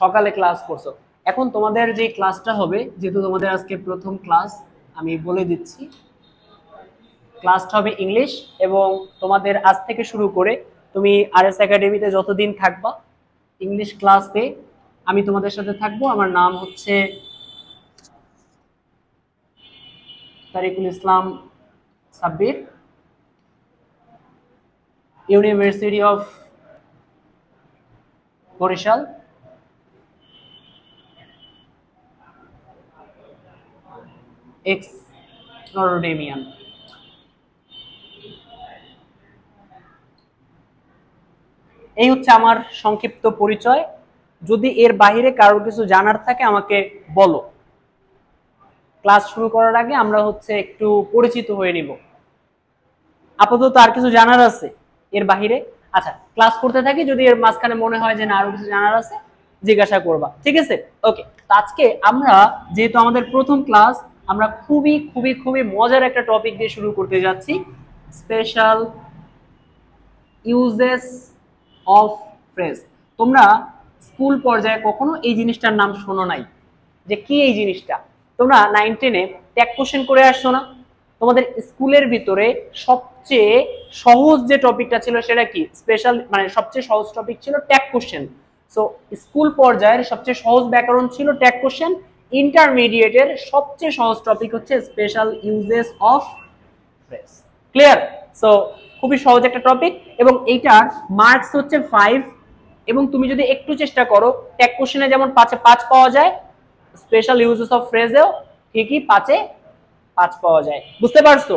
সকালে ক্লাস করছো। এখন তোমাদের যে ক্লাসটা হবে, যেহেতু তোমাদের আজকে প্রথম ক্লাস, আমি বলে দিচ্ছি ক্লাসটা হবে ইংলিশ। এবং তোমাদের আজ থেকে শুরু করে তুমি আরএস একাডেমিতে যতদিন থাকবা ইংলিশ ক্লাসে আমি তোমাদের সাথে থাকবো। আমার নাম হচ্ছে Tariqul Islam Sabbir, University of Barishal, ex Notre Damian. এই হচ্ছে আমার সংক্ষিপ্ত পরিচয়। যদি এর বাইরে কারোর কিছু জানার থাকে আমাকে বলো। ক্লাস শুরু করার আগে আমরা হচ্ছে একটু পরিচিত হয়ে নিব। আপাতত আর কিছু জানার আছে এর বাহিরে? আচ্ছা, ক্লাস করতে থাকি, যদি এর মাঝখানে মনে হয় যে না আরো কিছু জানার আছে জিজ্ঞাসা করবা, ঠিক আছে? ওকে, তো আজকে আমরা যেহেতু আমাদের প্রথম ক্লাস, আমরা খুবই খুবই খুবই মজার একটা টপিক দিয়ে শুরু করতে যাচ্ছি, স্পেশাল ইউজেস অফ ফ্রেজ। তোমরা স্কুল পর্যায়ে কখনো এই জিনিসটার নাম শোনো নাই, যে কি এই জিনিসটা? তোমরা 9-10-এ ট্যাগ কোশ্চেন করে আসছো না? তোমাদের স্কুলের ভিতরে সবচেয়ে সহজ যে টপিকটা ছিল সেটা কি? স্পেশাল, মানে সবচেয়ে সহজ টপিক ছিল ট্যাগ কোশ্চেন। সো স্কুল পর্যায়ের সবচেয়ে সহজ ব্যাকরণ ছিল ট্যাগ কোশ্চেন। ইন্টারমিডিয়েটের সবচেয়ে সহজ টপিক হচ্ছে special uses of phrase. Clear? So খুবই সহজ একটা টপিক, এবং এইটার মার্কস হচ্ছে 5। এবং তুমি যদি একটু চেষ্টা করো, ট্যাগ কোশ্চেনে যেমন 5-এ 5 পাওয়া যায়, স্পেশাল ইউজেস অফ ফ্রেজেও ঠিকই 5-এ 5 পাওয়া যায়। বুঝতে পারছো?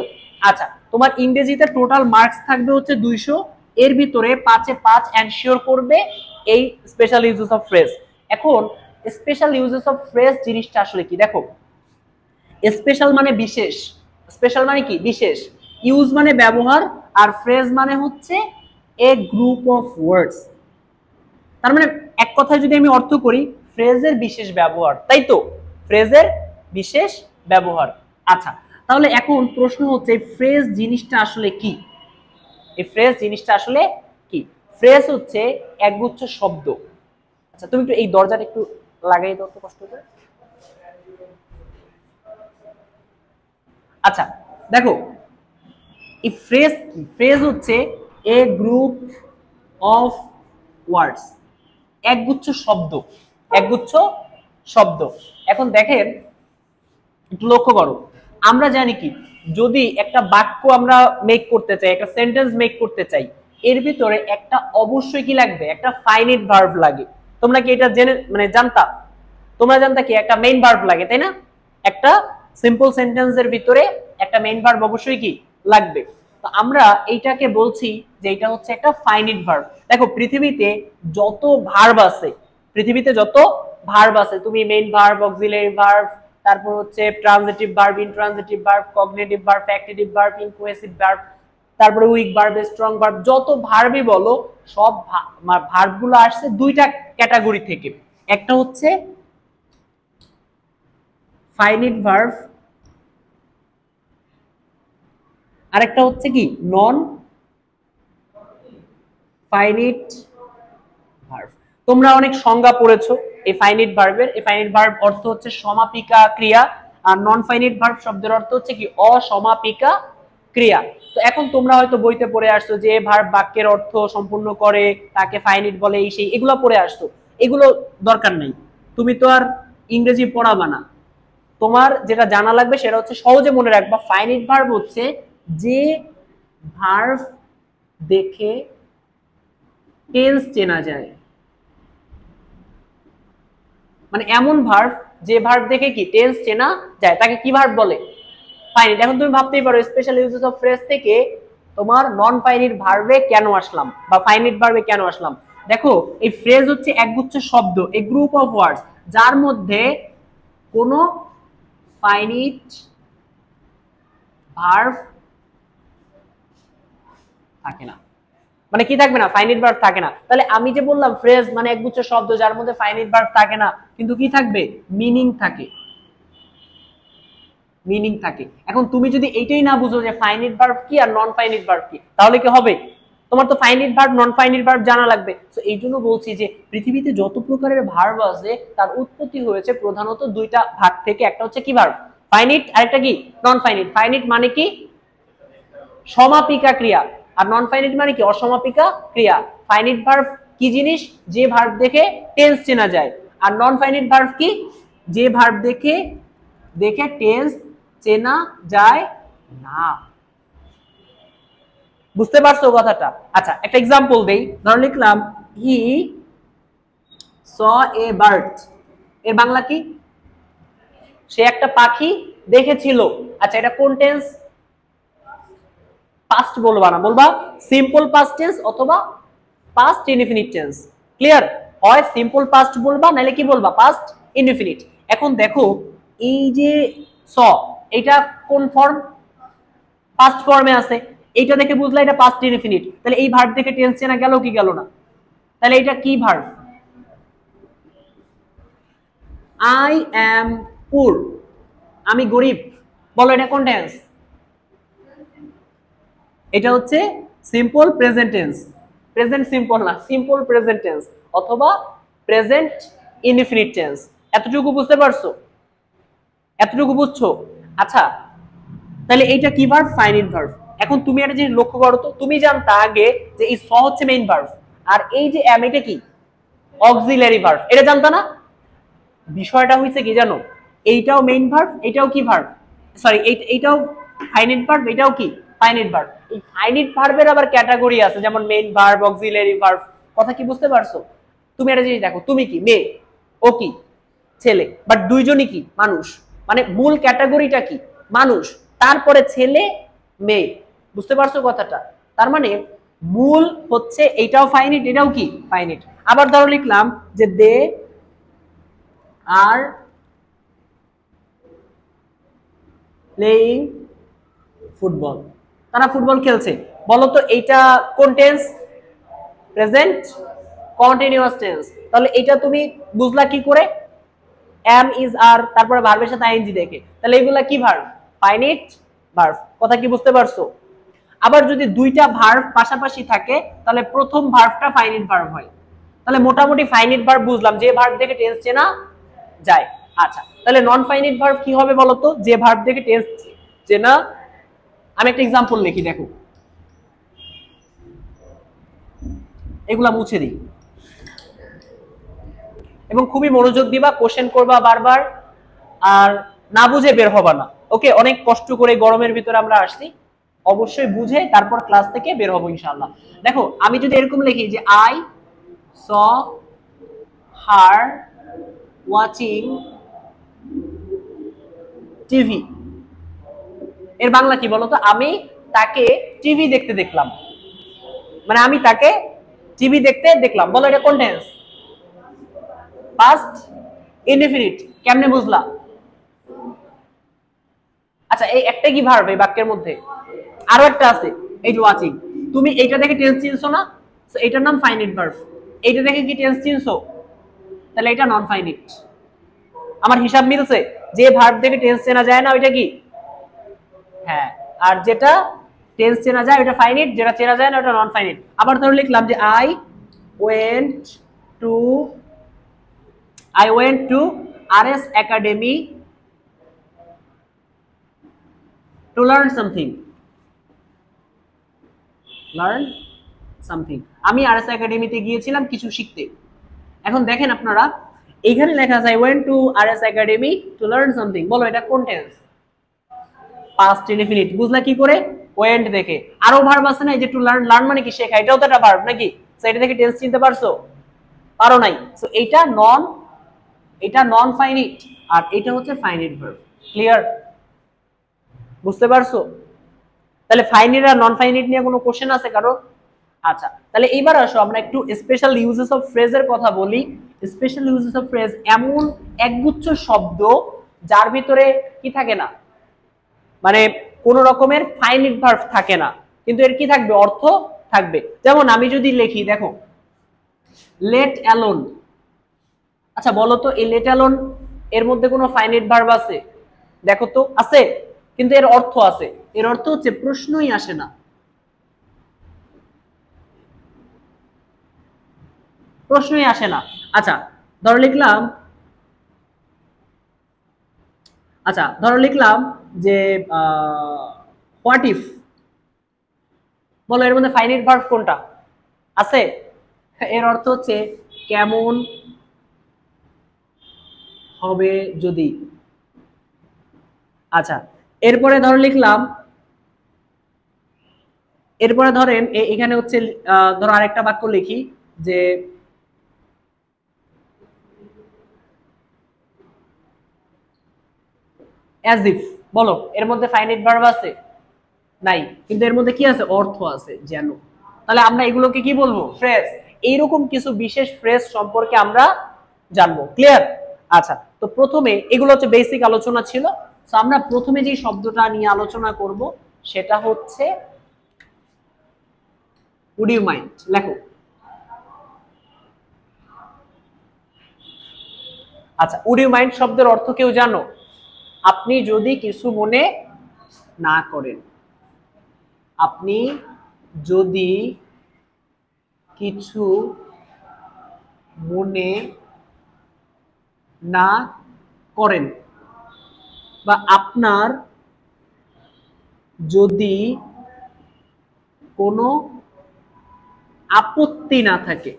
আচ্ছা, তোমার ইংরেজিতে টোটাল মার্কস থাকবে হচ্ছে 200। এর ভিতরে 5-এ 5 এনশিওর করবে এই স্পেশাল ইউজেস অফ ফ্রেজ। এখন স্পেশাল ইউজেস অফ ফ্রেজ জিনিসটা আসলে কি দেখো। স্পেশাল মানে বিশেষ, স্পেশাল মানে কি? বিশেষ। ইউজ মানে ব্যবহার, আর ফ্রেজ মানে হচ্ছে এ গ্রুপ অফ ওয়ার্ডস। তার মানে এক কথায় যদি আমি অর্থ করি, ফ্রেজের বিশেষ ব্যবহার, তাই তো? ফ্রেজের বিশেষ ব্যবহার। আচ্ছা, তাহলে এখন প্রশ্ন হচ্ছে ফ্রেজ জিনিসটা আসলে কি? এই ফ্রেজ জিনিসটা আসলে কি? ফ্রেজ হচ্ছে একগুচ্ছ শব্দ। আচ্ছা, তুমি একটু এই দরজাটা একটু লাগাই দাও তো কষ্ট করে। আচ্ছা দেখো, এই ফ্রেজ কি? ফ্রেজ হচ্ছে এ গ্রুপ অফ ওয়ার্ডস, একগুচ্ছ শব্দ, একগুচ্ছ শব্দ। এখন দেখেন, একটু লক্ষ্য করো, আমরা জানি কি, যদি একটা বাক্য আমরা মেক করতে চাই, একটা সেন্টেন্স মেক করতে চাই, এর ভিতরে একটা অবশ্যই কি লাগবে? একটা ফাইনাইট ভার্ব লাগে। তোমরা কি এটা জেনে, মানে জানতা? তোমরা জানতা কি একটা মেইন ভার্ব লাগে, তাই না? একটা সিম্পল সেন্টেন্সের ভিতরে একটা মেইন ভার্ব অবশ্যই কি লাগবে। তো আমরা এইটাকে বলছি যে এটা হচ্ছে একটা ফাইনাইট ভার্ব। দেখো, পৃথিবীতে যত ভার্ব আছে, পৃথিবীতে যত ভার্ব আছে, তুমি মেইন ভার্ব, অক্সিলারি ভার্ব, তারপর হচ্ছে transitive verb, intransitive verb, cognitive verb, active verb, incohesive verb, তারপরে উইক ভার্ব, স্ট্রং ভার্ব, যত ভার্বই বলো, সব ভার্বগুলো আসছে দুইটা ক্যাটাগরি থেকে। একটা হচ্ছে ফাইনাইট ভার্ব, আরেকটা হচ্ছে কি নন ফাইনাইট ভার্ব। তোমরা অনেক সংজ্ঞা পড়েছো এই ফাইনাইট ভার্বের। এই ফাইনাইট ভার্ব অর্থ হচ্ছে সমাপিকা ক্রিয়া, আর নন ফাইনাইট ভার্ব শব্দের অর্থ হচ্ছে কি অসমাপিকা ক্রিয়া। তো এখন তোমরা হয়তো বইতে পড়ে আসছো যে ভার্ব বাক্যের অর্থ সম্পূর্ণ করে তাকে ফাইনাইট বলে, এই সেই, এগুলো পড়ে আসছো। এগুলো দরকার নেই, তুমি তো আর ইংরেজি পড়াবা না। তোমার যেটা জানা লাগবে সেটা হচ্ছে সহজে মনে রাখবা, ফাইনাইট ভার্ব হচ্ছে যে ভার্ব দেখে টেন্স চেনা যায়, মানে এমন ভার্ব যে ভার্ব দেখে কি টেন্স চেনা যায়, তাকে কি ভার্ব বলে? ফাইনাইট। এখন তুমি ভাবতেই পারো স্পেশাল ইউজেস অফ ফ্রেজ থেকে তোমার নন ফাইনাইট ভার্বে কেন আসলাম বা ফাইনাইট ভার্বে কেন আসলাম। দেখো, এই ফ্রেজ হচ্ছে একগুচ্ছ শব্দ, এ গ্রুপ অফ ওয়ার্ডস, যার মধ্যে কোনো ফাইনাইট ভার্ব থাকে না। মানে কি থাকবে না? ফাইনাইট ভার্ব থাকে না। তাহলে আমি যে বললাম ফ্রেজ মানে একগুচ্ছ শব্দ যার মধ্যে ফাইনাইট ভার্ব থাকে না, কিন্তু কি থাকবে? মিনিং থাকে, মিনিং থাকে। এখন তুমি যদি এইটাই না বুঝো যে ফাইনাইট ভার্ব কি আর নন ফাইনাইট ভার্ব কি, তাহলে কি হবে? তোমার তো finite verb non finite verb জানা লাগবে। তো এই জন্য বলছি যে পৃথিবীতে যত প্রকারের ভার্ব আছে তার উৎপত্তি হয়েছে প্রধানত দুইটা ভাগ থেকে। একটা হচ্ছে কি ভার্ব ফাইনাইট, আরেকটা কি নন ফাইনাইট। ফাইনাইট মানে কি সমাপিকা ক্রিয়া, আর নন ফাইনাইট মানে কি অসমাপিকা ক্রিয়া। ফাইনাইট ভার্ব কি জিনিস, যে ভার্ব দেখে টেন্স চেনা যায়, আর নন ফাইনাইট ভার্ব কি, যে ভার্ব দেখে টেন্স চেনা যায় না। বুঝতে পারছো কথাটা? আচ্ছা একটা এক্সাম্পল দেই, ধরো লিখলাম হি স এ বার্ড, এর বাংলা কি, সে একটা পাখি দেখেছিল। আচ্ছা এটা কোন টেন্স, পাস্ট বলবা না, বলবা সিম্পল পাস্ট টেন্স অথবা পাস্ট ইনডিফিনিট টেন্স। ক্লিয়ার? হয় সিম্পল পাস্ট বলবা নাহলে কি বলবা পাস্ট ইনডিফিনিট। এখন দেখো এই যে স, এটা কোন ফর্ম, পাস্ট ফর্মে আছে, এইটা দেখে বুঝলা এটা পাস্ট ইনডিফিনিট, তাহলে এই ভার্ব দেখে টেন্স চেনা গেল কি গেল না? তাহলে এটা কি ভার্ব, আই অ্যাম পুর, আমি গরিব, বলো এটা কোন টেন্স? এটা হচ্ছে simple present tense, present simple না, সিম্পল প্রেজেন্ট টেন্স অথবা প্রেজেন্ট ইনডিফিনিট টেন্স। এতটুকু বুঝতে পারছো? এতটুকু বুঝছো? আচ্ছা তাহলে এইটা কি ভার্ব, ফাইনাইট ভার্ব। এখন তুমি একটা জিনিস লক্ষ্য করো তো, তুমি জানতা আগে যে এই স হচ্ছে মেইন ভার্ব আর এই যে এম এটা কি অক্সিলারি ভার্ব, এটা জানতা না? বিষয়টা হইছে কি জানো, এইটাও মেইন ভার্ব, এটাও কি ভার্ব, সরি এইটাও ফাইনাইট ভার্ব, এটাও কি ফাইনাইট ভার্ব। এই ফাইনাইট ভার্বের আবার ক্যাটাগরি আছে, যেমন মেইন ভার্ব, অক্সিলারি ভার্ব। কথা কি বুঝতে পারছো? তুমি একটা জিনিস দেখো, তুমি কি মেয়ে, ও কি ছেলে, বাট দুইজনই কি মানুষ, মানে মূল ক্যাটাগরিটা কি মানুষ, তারপরে ছেলে মেয়ে। বুঝতে পারছো কথাটা? তার মানে মূল হচ্ছে এইটাও ফাইনাইট, এটাও কি ফাইনাইট। আবার ধরো লিখলাম যে দে আর প্লেইং ফুটবল, তারা ফুটবল খেলছে। বলো তো এইটা কোন টেন্স, প্রেজেন্ট কন্টিনিউয়াস টেন্স। তাহলে এটা তুমি বুঝলা কি করে, এম ইজ আর তারপরে ভার্বের সাথে আইএনজি দেখে, তাহলে এগুলা কি ভার্ব, ফাইনাইট ভার্ব। কথা কি বুঝতে পারছো? আবার যদি দুইটা ভার্ব পাশাপাশি থাকে তাহলে প্রথম ভার্বটা ফাইনাইট ভার্ব হয়। তাহলে মোটামুটি ফাইনাইট ভার্ব বুঝলাম, যে ভার্ব দেখে টেন্স চেনা যায়। আচ্ছা তাহলে নন ফাইনাইট ভার্ব কি হবে বলো তো, যে ভার্ব দেখে টেন্স চেনা। আমি একটা এক্সাম্পল লিখি, দেখো এগুলা মুছে দিই এবং খুবই মনোযোগ দিবা, কোশ্চেন করবা বারবার, আর না বুঝে বের হবা না। ওকে, অনেক কষ্ট করে গরমের ভিতরে আমরা আসছি, অবশ্যই বুঝে তারপর ক্লাস থেকে বের হবো ইনশাআল্লাহ। দেখো আমি যদি এরকম লিখি যে I saw her watching TV, এর বাংলা কি বলতো, আমি তাকে টিভি দেখতে দেখলাম, মানে আমি তাকে টিভি দেখতে দেখলাম। বলো এটা কোন টেন্স, পাস্ট ইনডিফিনিট। কেমনে বুঝলা? আচ্ছা এই একটা কি ভার্ব এই বাক্যের মধ্যে, আরো একটা আছে এই যে ওয়াচিং, তুমি এইটা দেখে টেন্স চিনছো না, সো এটার নাম ফাইনাইট ভার্ব। এইটা দেখে কি টেন্স চিনছো, তাহলে এটা নন ফাইনাইট। আমার হিসাব মিলছে? যে ভার্ব দেখে টেন্স চেনা যায় না ওইটা কি, হ্যাঁ, আর যেটা টেন্স চেনা যায় ওটা ফাইনাইট, যেটা চেনা যায় না ওটা নন ফাইনাইট। আবার ধরে লিখলাম যে I went to RS academy to learn something. আমি RS একাডেমিতে গিয়েছিলাম কিছু শিখতে। এখন দেখেন আপনারা এইখানে লেখা আছে went to RS academy to learn something. বলো এটা কোন টেন্স, পাস্ট ইনডিফিনিট। বুঝলা কি করে? ওয়েন্ট দেখে। আরো ভার্ব আছে না, এই যে টু লার্ন, লার্ন মানে কি শেখা, এটাও তো একটা ভার্ব নাকি? সো এটা দেখে টেন্স চিনতে পারছো? পারো নাই। সো এটা নন ফাইনাইট আর এটা হচ্ছে ফাইনাইট ভার্ব। ক্লিয়ার? বুঝতে পারছো? তাহলে ফাইনাইট আর নন ফাইনাইট নিয়ে কোনো কোশ্চেন আছে কারো? আচ্ছা তাহলে এইবার আসো আমরা একটু স্পেশাল ইউজেস অফ ফ্রেজের কথা বলি। স্পেশাল ইউজেস অফ ফ্রেজ এমন একগুচ্ছ শব্দ যার ভিতরে কি থাকে না, মানে কোন রকমের ফাইনাইট ভার্ব থাকে না, কিন্তু এর কি থাকবে, অর্থ থাকবে। যেমন আমি যদি লিখি, দেখো লেট অ্যালোন। আচ্ছা বলো তো এই লেট অ্যালোন এর মধ্যে কোনো ফাইনাইট ভার্ব আছে? দেখো তো আছে, কিন্তু এর অর্থ আছে। এর অর্থ হচ্ছে প্রশ্নই আসে না। প্রশ্নই আসে না। আচ্ছা ধরো লিখলাম, যে হোয়াট ইফ, বলো এর মধ্যে ফাইনাইট ভার্ব কোনটা আছে? এর অর্থ হচ্ছে কেমন হবে যদি। আচ্ছা এরপরে ধরো লিখলাম, এরপরে ধরেন এখানে হচ্ছে ধরো আরেকটা বাক্য লিখি যে অ্যাজ ইফ, বলো এর মধ্যে ফাইনাইট ভার্ব আছে? নাই, কিন্তু এর মধ্যে কি আছে? অর্থ আছে, যেন। তাহলে আমরা এগুলোকে কি বলবো? ফ্রেজ। এইরকম কিছু বিশেষ ফ্রেজ সম্পর্কে আমরা জানবো। ক্লিয়ার? আচ্ছা তো প্রথমে এগুলো হচ্ছে বেসিক আলোচনা ছিল। তো আমরা প্রথমে যে শব্দটা নিয়ে আলোচনা করব সেটা হচ্ছে উড ইউ মাইন্ড। লেখো। আচ্ছা উড ইউ মাইন্ড শব্দের অর্থ কেউ জানো? আপনি যদি কিছু মনে না করেন। আপনি যদি কিছু মনে না করেন, বা আপনার যদি কোনো আপত্তি না থাকে।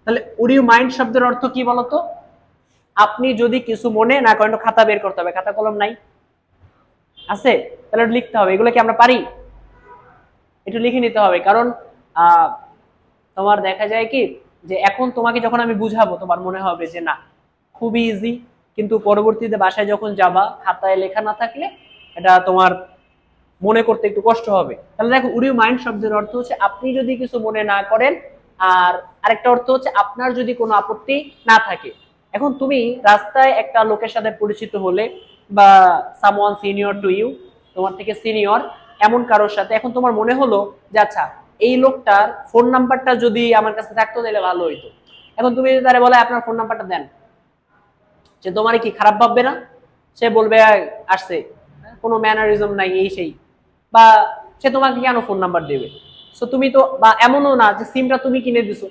তাহলে উড ইউ মাইন্ড শব্দের অর্থ কি বলতো? আপনি যদি কিছু মনে না করেন। খাতা বের করতে হবে, খাতা কলম নাই? আছে? তাহলে লিখতে হবে। এগুলো কি আমরা পারি? একটু লিখে নিতে হবে, কারণ তোমার দেখা যায় কি যে এখন তোমাকে যখন আমি বুঝাবো তোমার মনে হবে যে না খুবই ইজি, কিন্তু পরবর্তীতে বাসায় যখন যাবা খাতায় লেখা না থাকলে এটা তোমার মনে করতে একটু কষ্ট হবে। তাহলে দেখো উড ইউ মাইন্ড শব্দের অর্থ হচ্ছে আপনি যদি কিছু মনে না করেন, আর আরেকটা অর্থ হচ্ছে আপনার যদি কোনো আপত্তি না থাকে। এখন তুমি রাস্তায় একটা লোকের সাথে পরিচিত হলে, বা সামওয়ান সিনিয়র টু ইউ, তোমার থেকে সিনিয়র এমন কারোর সাথে, এখন তোমার মনে হলো যে আচ্ছা এই লোকটার ফোন নাম্বারটা যদি আমার কাছে থাকতো তাহলে ভালো হইতো। এখন তুমি যদি তারে বলে আপনার ফোন নাম্বারটা দেন, সে তোমার কি খারাপ ভাববে না? সে বলবে আসছে, কোনো ম্যানারিজম নাই এই সেই, বা সে তোমাকে কেন ফোন নাম্বার দেবে? সো তুমি তো, বা এমনও না যে সিমটা তুমি কিনে দিছো,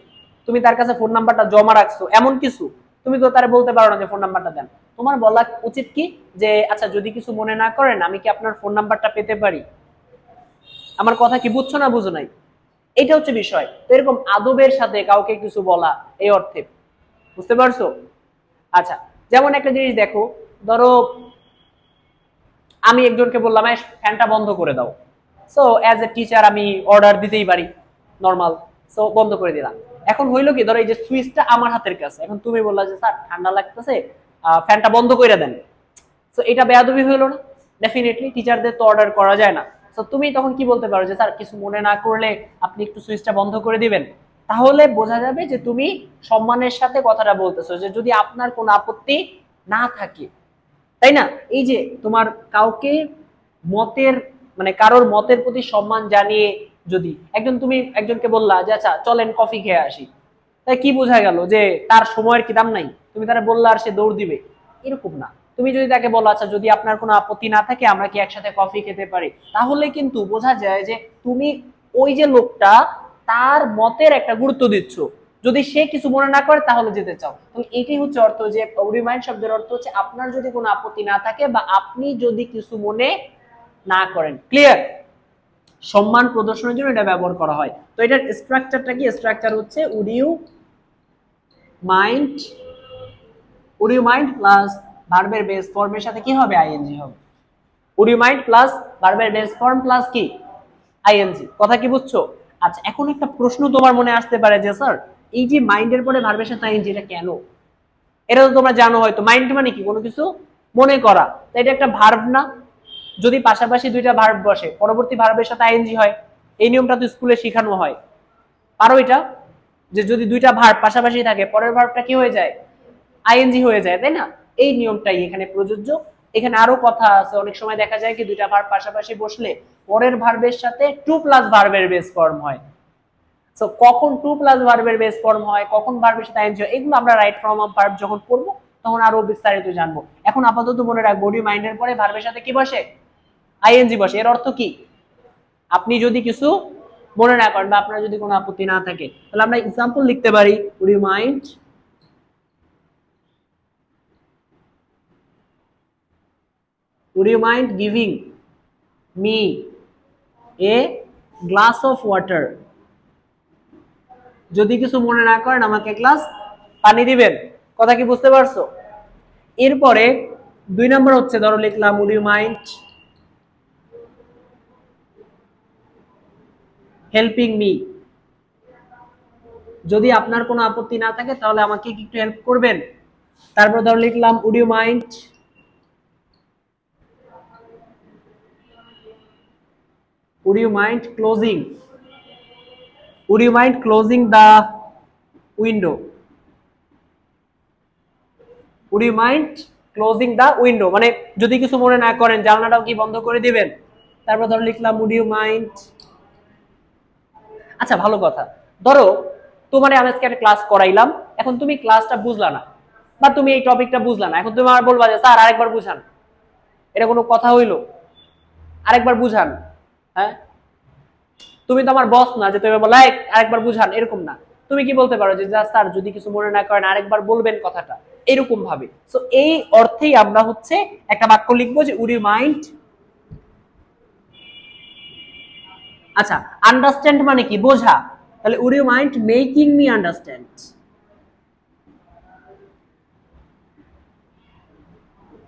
তুমি তার কাছে ফোন নাম্বারটা জমা রাখছো, এমন কিছু তুমি তো তারে বলতে পারো না যে ফোন নাম্বারটা দেন। তোমার বলা উচিত কি যে আচ্ছা যদি কিছু মনে না করেন আমি কি আপনার ফোন নাম্বারটা পেতে পারি? আমার কথা কি বুঝছো না বুঝো নাই? এটা হচ্ছে বিষয়। তো এরকম আদবের সাথে কাউকে কিছু বলা এই অর্থে, বুঝতে পারছো? আচ্ছা যেমন একটা জিনিস দেখো, ধরো আমি একজনকে বললাম ফ্যানটা বন্ধ করে দাও। সো অ্যাজ এ টিচার আমি অর্ডার দিতেই পারি, নর্মাল। সো বন্ধ করে দিলাম। এখন হইলো কি, ধরো এই যে সুইচটা আমার হাতের কাছে, এখন তুমি বললা যে স্যার ঠান্ডা লাগতেছে, ফ্যানটা বন্ধ করে দেন। সো এটা বেয়াদবি হইলো না? ডেফিনেটলি টিচারদের তো অর্ডার করা যায় না। সো তুমি তখন কি বলতে পারো যে স্যার কিছু মনে না করলে আপনি একটু সুইচটা বন্ধ করে দিবেন। তাহলে বোঝা যাবে যে তুমি সম্মানের সাথে কথাটা বলতেছো, যে যদি আপনার কোনো আপত্তি না থাকে, তাই না? এই যে তোমার কাউকে মতের, মানে কারোর মতের প্রতি সম্মান জানিয়ে, যদি তুমি একজনকে বললা যে আচ্ছা চলেন কফি খেয়ে আসি, তাই কি বোঝা গেল যে তার সময়ের কি দাম নাই? তুমি তারা বললা আর সে দৌড় দিবে? এরকম না। তুমি যদি তাকে বলো আচ্ছা যদি আপনার কোনো আপত্তি না থাকে আমরা কি একসাথে কফি খেতে পারি, তাহলে কিন্তু বোঝা যায় যে তুমি ওই যে লোকটা তার মতের একটা গুরুত্ব দিচ্ছ। যদি সে কিছু মনে না করে তাহলে যেতে চাও। তাহলে এটাই হচ্ছে অর্থ, যে রিমাইন্ড শব্দের অর্থ হচ্ছে আপনার যদি কোনো আপত্তি না থাকে বা আপনি যদি কিছু মনে না করেন। ক্লিয়ার? সম্মান প্রদর্শনের জন্য এটা ব্যবহার করা হয়। তো এটার স্ট্রাকচারটা কি? স্ট্রাকচার হচ্ছে would you mind, would you mind plus ভার্বের বেস ফর্মের সাথে কি হবে? আইএনজি হবে। উড ইউ মাইন্ড প্লাস ভার্বের বেস ফর্ম প্লাস কি? আইএনজি। কথা কি বুঝছো? আচ্ছা এখন একটা প্রশ্ন তোমার মনে আসতে পারে যে স্যার এই যে মাইন্ডের পরে ভার্বের সাথে আইএনজি এটা কেন? এটা তো তোমরা জানো হয়তো, মাইন্ড মানে কি? কোনো কিছু মনে করা। তাই এটা একটা ভার্ব না? যদি পাশাপাশি দুইটা ভার্ব বসে পরবর্তী ভার্বের সাথে আইএনজি হয়, এই নিয়মটা তো স্কুলে শেখানো হয়। পারো এটা? যে যদি দুইটা ভার্ব পাশাপাশি থাকে পরের ভার্বটা কি হয়ে যায়? আইএনজি হয়ে যায়, তাই না? এই নিয়মটাই এখানে প্রযোজ্য। এখানে আরো কথা আছে, অনেক সময় দেখা যায় কি দুইটা ভার্ব পাশাপাশি বসলে পরের ভার্বের সাথে টু প্লাস ভার্বের বেস ফর্ম হয়। সো কখন টু প্লাস ভার্বের বেস ফর্ম হয়, কখন ভার্বের সাথে আইএনজি হয়, এগুলো আমরা রাইট ফর্ম অফ ভার্ব যখন পড়বো তখন আরো বিস্তারিত জানবো। এখন আপাতত মনে রাখবো বডি মাইন্ডের পরে ভার্বের সাথে কি বসে? আইএনজি বসে। এর অর্থ কি? আপনি যদি কিছু মনে না করেন বা আপনার যদি কোনো আপত্তি না থাকে, তাহলে আমরা এক্সাম্পল লিখতে পারি would you mind giving me a glass of water? যদি কিছু মনে না করেন আমাকে গ্লাস পানি দিবেন। কথা কি বুঝতে পারছো? এরপরে 2 নম্বর হচ্ছে ধরো লিখলাম would you mind helping me? যদি আপনার কোনো আপত্তি না থাকে তাহলে আমাকে কি একটু হেল্প করবেন। তারপর ধরো লিখলাম would you mind closing the window? would you mind closing the window মানে যদি কিছু মনে না করেন জানালাটাও কি বন্ধ করে দিবেন। তারপর ধরো লিখলাম would you mind। আচ্ছা ভালো কথা, ধরো তোমারে আমি আজকে একটা ক্লাস করাইলাম, এখন তুমি ক্লাসটা বুঝলা না বা তুমি এই টপিকটা বুঝলা না, এখন তুমি আমার বলবা যে স্যার আরেকবার বুঝান। এটা কোনো কথা হইলো? আরেকবার বুঝান। হ্যাঁ, তুমি তো আমার বস না যে তুমি বলো আরেকবার বুঝান, এরকম না। তুমি কি বলতে পারো যে স্যার যদি কিছু মনে না করেন আরেকবার বলবেন কথাটা, এরকম ভাবে। সো এই অর্থেই আমরা হচ্ছে একটা বাক্য লিখবো যে would you mind। আচ্ছা আন্ডারস্ট্যান্ড মানে কি? বোঝা। তাহলে would you mind making me understand?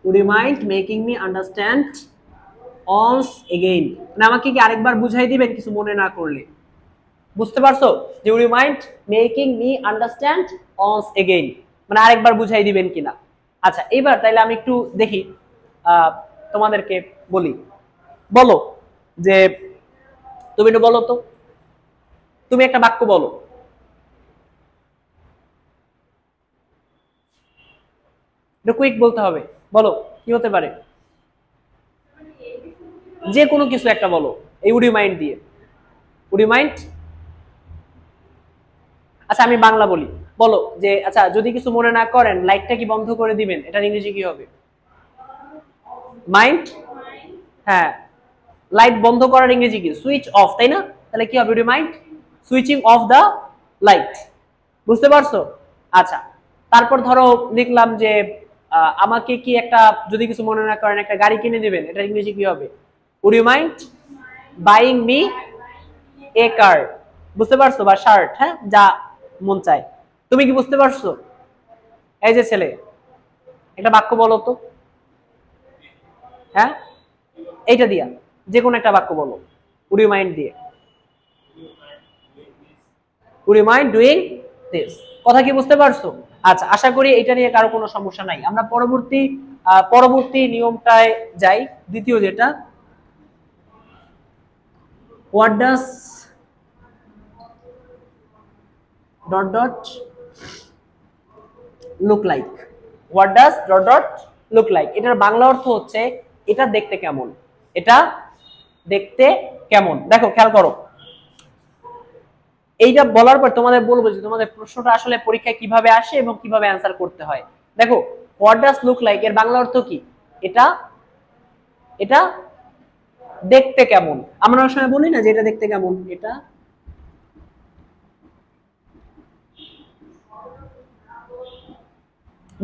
would you mind making me understand once again? মানে আমাকে কি আরেকবার বুঝাই দিবেন কিছু মনে না করলে? বুঝতে পারছো যে would you mind making me understand once again মানে আরেকবার বুঝাই দিবেন কিনা। আচ্ছা এইবার তাইলে আমি একটু দেখি তোমাদেরকে বলি, বলো যে তুমি একটু বলো তো, তুমি একটা বাক্য বলো। একটু কুইক বলতে হবে, বলো কি হতে পারে? যে কোনো কিছু একটা বলো এই would you mind দিয়ে। would you mind? আচ্ছা আমি বাংলা বলি, বলো যে আচ্ছা যদি কিছু মনে না করেন লাইটটা কি বন্ধ করে দিবেন, এটার ইংরেজি কি হবে? মাইন্ড। হ্যাঁ, লাইট বন্ধ করার ইংরেজি কি? সুইচ অফ, তাই না? তাহলে কি হবে? would you mind switching off the light. বুঝতে পারছো? আচ্ছা তারপর ধরো লিখলাম যে আমাকে কি একটা যদি কিছু মনে না করেন একটা গাড়ি কিনে দিবেন, এটার ইংরেজি কি হবে? would you mind buying me a car? বুঝতে পারছো? বা শার্ট, হ্যাঁ যা মন চায়। তুমি কি বুঝতে পারছো? এই যে ছেলে একটা বাক্য বলো তো। হ্যাঁ এইটা দিয়া যে কোনো একটা বাক্য বলো would you mind দিয়ে। would you mind doing this? কথা কি বুঝতে পারছো? আচ্ছা আশা করি এটা নিয়ে কারো কোনো সমস্যা নাই। আমরা পরবর্তী নিয়মটায় যাই, দ্বিতীয় যেটা what does ... look like? what does ... look like? এটার বাংলা অর্থ হচ্ছে এটা দেখতে কেমন। এটা দেখতে কেমন। দেখো খেয়াল করো, এইটা বলার পর তোমাদের বলবো যে তোমাদের প্রশ্নটা আসলে পরীক্ষায় কিভাবে আসে এবং কিভাবে অ্যান্সার করতে হয়। দেখো what does look like এর বাংলা অর্থ কি? এটা দেখতে কেমন। আমরা অনেক সময় বলি না যে এটা দেখতে কেমন, এটা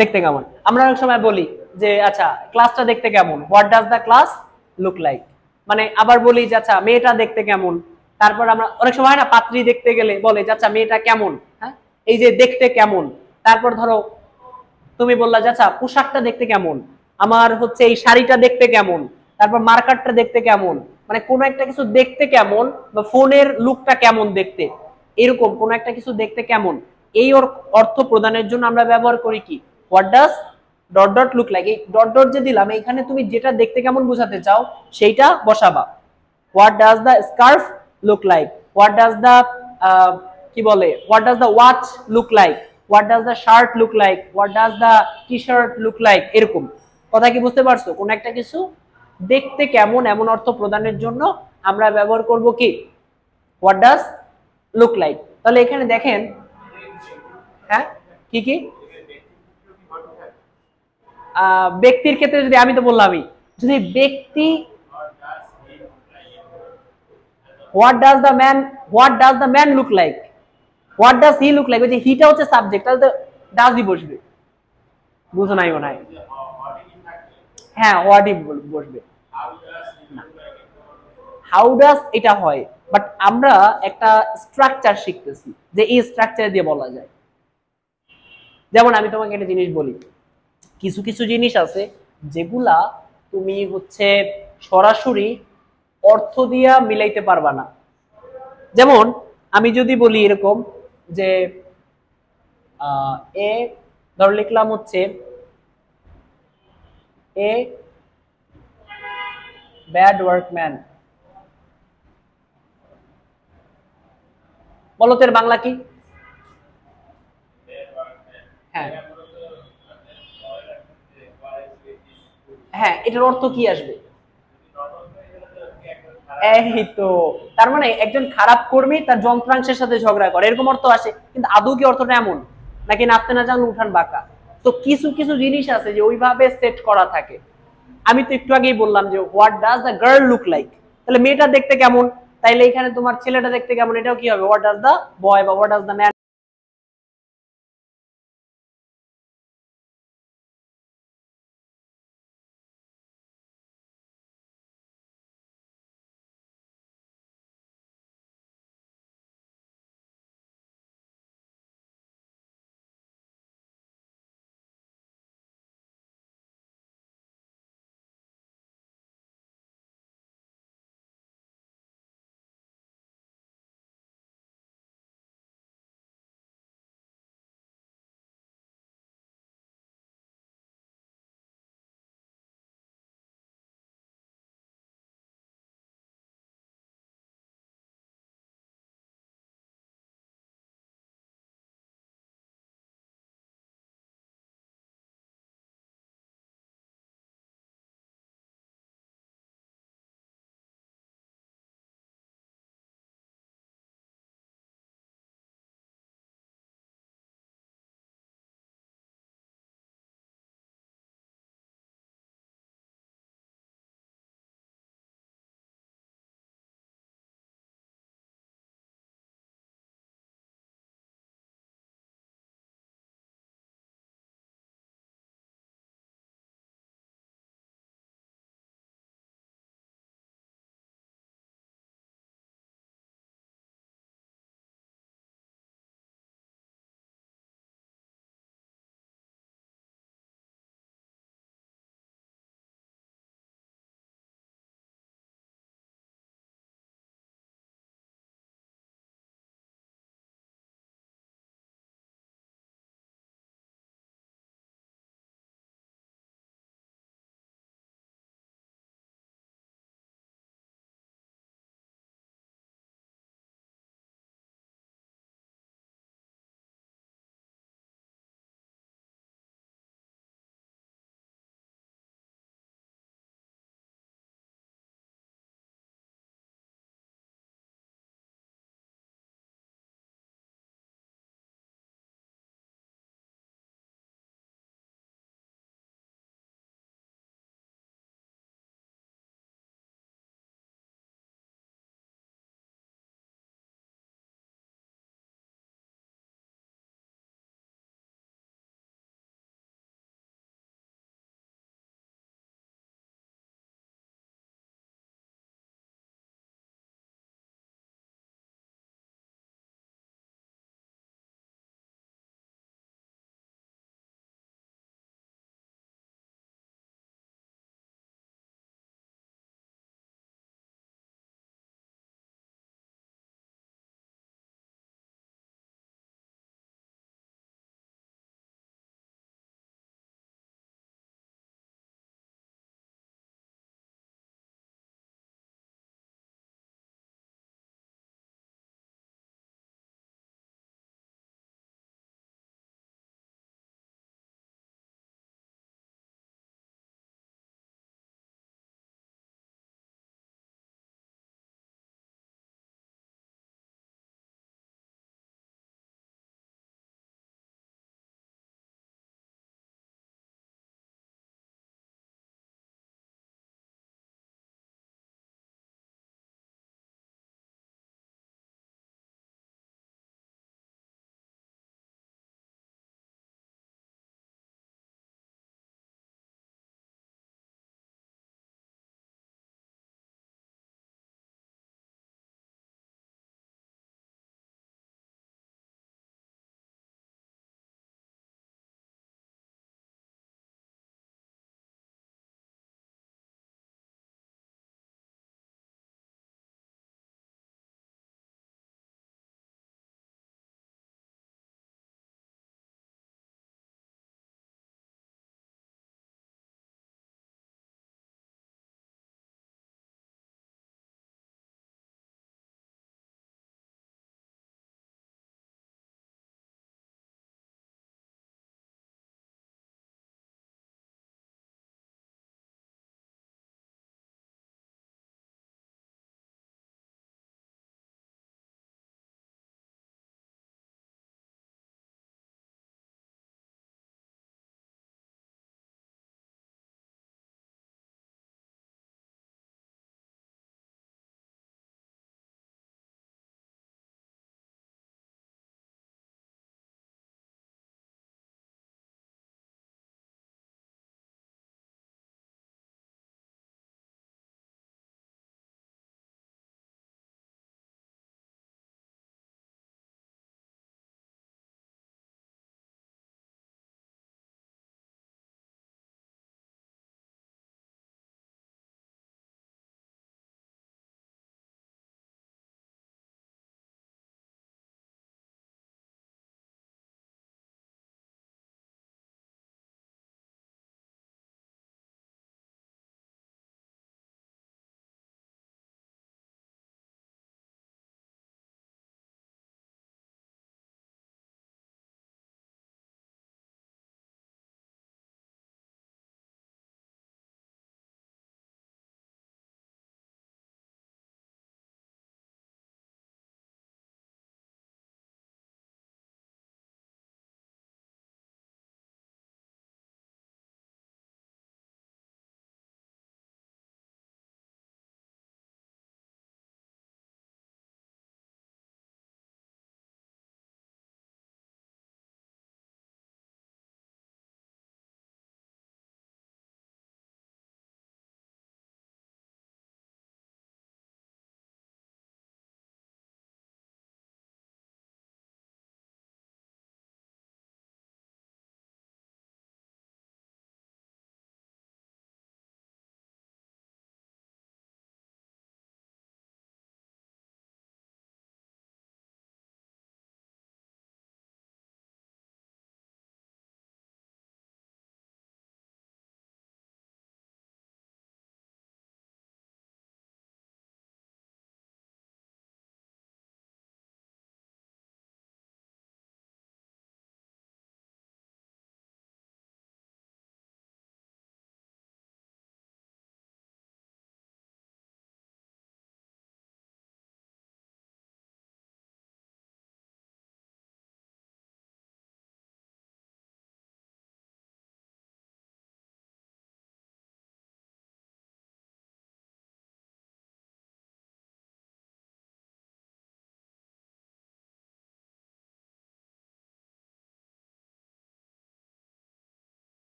দেখতে কেমন। আমরা অনেক সময় বলি যে আচ্ছা ক্লাসটা দেখতে কেমন, what does the class look like. মানে আবার বলি যে আচ্ছা মেয়েটা দেখতে কেমন। তারপর আমরা অনেক সময় না পাত্রী দেখতে গেলে বলে যে আচ্ছা মেয়েটা কেমন। হ্যাঁ এই যে দেখতে কেমন। তারপর ধরো তুমি বললা যে আচ্ছা পোশাকটা দেখতে কেমন, আমার হচ্ছে এই শাড়িটা দেখতে কেমন, তারপর মার্কারটা দেখতে কেমন। মানে কোনো একটা কিছু দেখতে কেমন বা ফোনের লুকটা কেমন দেখতে, এরকম কোনো একটা কিছু দেখতে কেমন, এই অর্থ প্রদানের জন্য আমরা ব্যবহার করি কি হোয়াট ডাজ ... লুক লাইক। এই ডট যে দিলাম এখানে তুমি যেটা দেখতে কেমন বোঝাতে চাও সেইটা বসাবা। What does the scarf look like, what does the কি বলে what does the watch look like, what does the shirt look like, what does the T shirt look like. এরকম কথা কি বুঝতে পারছো? কোন একটা কিছু দেখতে কেমন এমন অর্থ প্রদানের জন্য আমরা ব্যবহার করব কি হোয়াট ডাজ লুক লাইক। তাহলে এখানে দেখেন, হ্যাঁ কি কি ব্যক্তির ক্ষেত্রে যদি আমি তো বললামই, যদি ব্যক্তি what does the man look like, what does he look like, ওই যে হিটা হচ্ছে সাবজেক্ট, তাহলে তো ডাজ ই বসবে। বুঝো নাই মনে হয়। হ্যাঁ হোয়াট ই বসবে। হাউ ডাজ এটা হয়, বাট আমরা একটা স্ট্রাকচার শিখতেছি যে এই স্ট্রাকচার দিয়ে বলা যায়। যেমন আমি তোমাকে একটা জিনিস বলি, কিছু কিছু জিনিস আছে যেগুলা তুমি হচ্ছে সরাসরি অর্থ দিয়া মিলাইতে পারবা না। যেমন আমি যদি বলি এরকম যে এ ধর লিখলাম হচ্ছে এ ব্যাড ওয়ার্কম্যান, বলো তো এর বাংলা কি? হ্যাঁ হ্যাঁ, এটার অর্থ কি আসবে? এই তো, তার মানে একজন খারাপ কর্মী তার যন্ত্রাংশের সাথে ঝগড়া করে, এরকম অর্থ আসে। কিন্তু আদৌ কি অর্থটা এমন? নাকি নাচতে না জানলে উঠান বাঁকা? তো কিছু কিছু জিনিস আছে যে ওইভাবে সেট করা থাকে। আমি তো একটু আগেই বললাম যে what does the girl look like, তাহলে মেয়েটা দেখতে কেমন, তাইলে এখানে তোমার ছেলেটা দেখতে কেমন, এটাও কি হবে হোয়াট ডাজ দ্য বয় বা হোয়াট ডাজ দ্য ম্যান